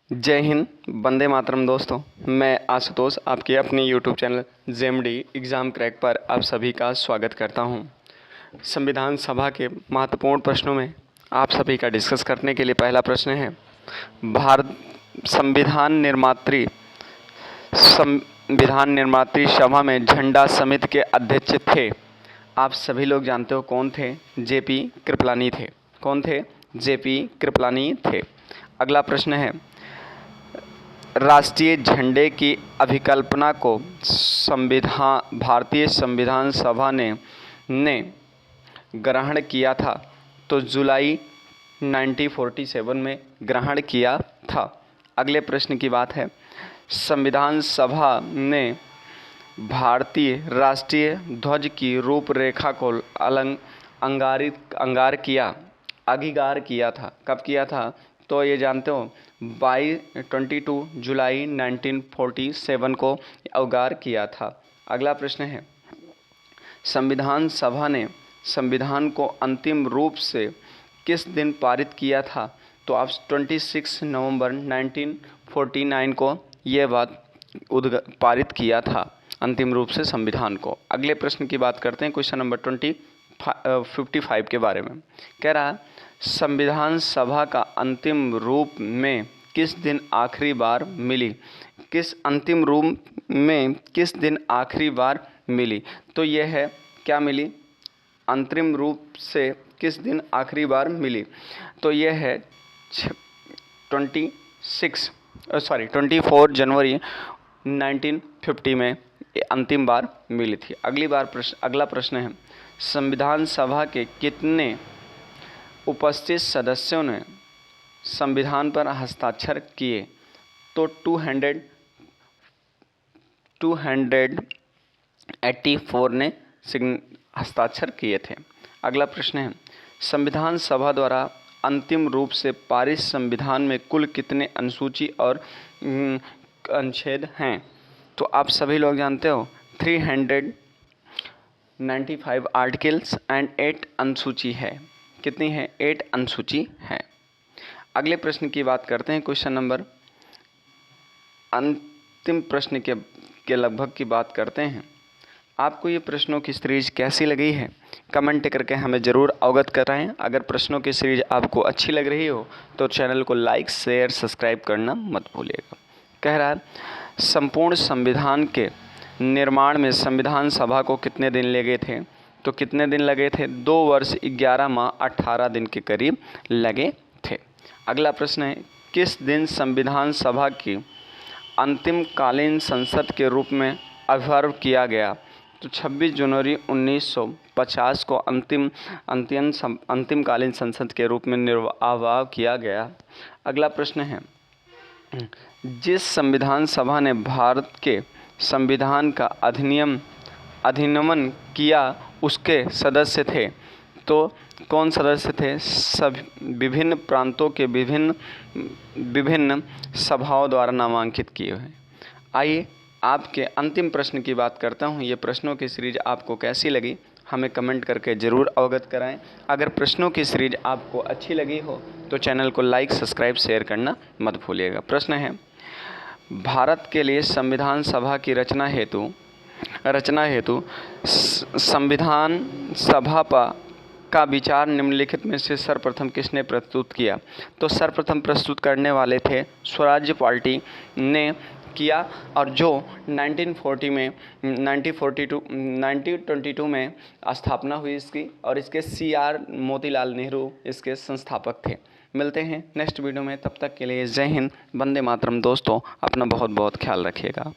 जय हिंद, वंदे मातरम दोस्तों। मैं आशुतोष आपके अपने YouTube channel JMD exam crack पर आप सभी का स्वागत करता हूं। संविधान सभा के महत्वपूर्ण प्रश्नों में आप सभी का डिस्कस करने के लिए पहला प्रश्न है, भारत संविधान निर्मात्री सभा में झंडा समिति के अध्यक्ष थे। आप सभी लोग जानते हो कौन थे? जेपी कृपलानी थे। कौन थे? जेपी कृपलानी थे। अगला प्रश्न है, राष्ट्रीय झंडे की अभिकल्पना को भारतीय संविधान सभा ने ग्रहण किया था। तो जुलाई 1947 में ग्रहण किया था। अगले प्रश्न की बात है, संविधान सभा ने भारतीय राष्ट्रीय ध्वज की रूपरेखा को अंगीकार किया था। कब किया था? तो ये जानते हो 22 जुलाई 1947 को अंगीकार किया था। अगला प्रश्न है, संविधान सभा ने संविधान को अंतिम रूप से किस दिन पारित किया था? तो आप 26 नवंबर 1949 को ये बात पारित किया था अंतिम रूप से संविधान को। अगले प्रश्न की बात करते हैं, क्वेश्चन नंबर 55 के बारे में। कह रहा है, संविधान सभा का अंतिम रूप में किस दिन आखिरी बार मिली? अंतिम रूप में किस दिन आखिरी बार मिली? तो यह है क्या मिली? अंतरिम रूप से किस दिन आखिरी बार मिली? तो यह है 24 जनवरी 1950 में अंतिम बार मिली थी। अगला प्रश्न है, संविधान सभा के कितने उपस्थित सदस्यों ने संविधान पर हस्ताक्षर किए? तो 284 ने हस्ताक्षर किए थे। अगला प्रश्न है, संविधान सभा द्वारा अंतिम रूप से पारित संविधान में कुल कितने अनुसूची और अनुच्छेद हैं? तो आप सभी लोग जानते हो 395 आर्टिकल्स एंड 8 अनुसूची है। कितनी है? 8 अनुसूची है। अगले प्रश्न की बात करते हैं, क्वेश्चन नंबर अंतिम प्रश्न के लगभग की बात करते हैं। आपको ये प्रश्नों की सीरीज कैसी लगी है कमेंट करके हमें ज़रूर अवगत कराएं। अगर प्रश्नों की सीरीज आपको अच्छी लग रही हो तो चैनल को लाइक, शेयर, सब्सक्राइब करना मत भूलिएगा। कह रहा है, संपूर्ण संविधान के निर्माण में संविधान सभा को कितने दिन लगे थे? तो कितने दिन लगे थे? 2 वर्ष 11 माह 18 दिन के करीब लगे थे। अगला प्रश्न है, किस दिन संविधान सभा की अंतिमकालीन संसद के रूप में आविर्भाव किया गया? तो 26 जनवरी 1950 को अंतिमकालीन संसद के रूप में आविर्भाव किया गया। अगला प्रश्न है, जिस संविधान सभा ने भारत के संविधान का अधिनियम किया उसके सदस्य थे। तो कौन सदस्य थे? विभिन्न प्रांतों के विभिन्न सभाओं द्वारा नामांकित किए हुए। आइए आपके अंतिम प्रश्न की बात करता हूँ। ये प्रश्नों की सीरीज आपको कैसी लगी हमें कमेंट करके ज़रूर अवगत कराएं। अगर प्रश्नों की सीरीज आपको अच्छी लगी हो तो चैनल को लाइक, सब्सक्राइब, शेयर करना मत भूलिएगा। प्रश्न है, भारत के लिए संविधान सभा की रचना हेतु संविधान सभा का विचार निम्नलिखित में से सर्वप्रथम किसने प्रस्तुत किया? तो सर्वप्रथम प्रस्तुत करने वाले थे स्वराज्य पार्टी ने किया, और जो 1922 में स्थापना हुई इसकी, और इसके CR मोतीलाल नेहरू इसके संस्थापक थे। मिलते हैं नेक्स्ट वीडियो में, तब तक के लिए जय हिंद, वंदे मातरम। दोस्तों अपना बहुत बहुत ख्याल रखिएगा।